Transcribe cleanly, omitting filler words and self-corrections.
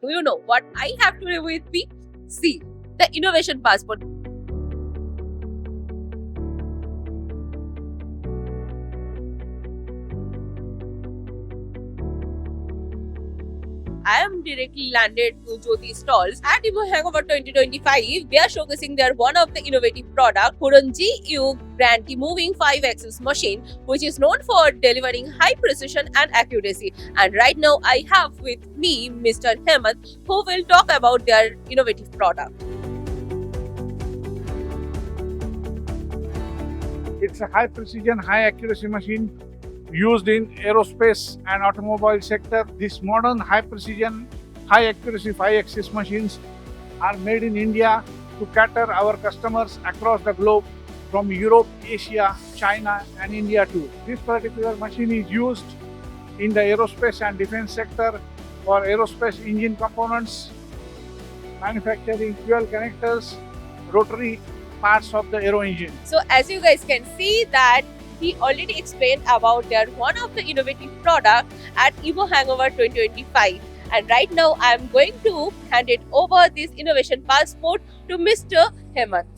Do you know what I have today with me? See, the innovation passport. I am directly landed to Jyoti stalls at EMO Hannover 2025. They are showcasing their one of the innovative product, HURON GU brand moving 5-axis machine, which is known for delivering high precision and accuracy. And right now I have with me Mr. HEMANT, who will talk about their innovative product. It's a high precision, high accuracy machine used in aerospace and automobile sector. This modern high precision, high accuracy 5-axis machines are made in India to cater our customers across the globe from Europe, Asia, China and India too. This particular machine is used in the aerospace and defense sector for aerospace engine components, manufacturing fuel connectors, rotary parts of the aero engine. So as you guys can see that he already explained about their one of the innovative product at EMO Hangover 2025. And right now I am going to hand it over this innovation passport to Mr. HEMANT.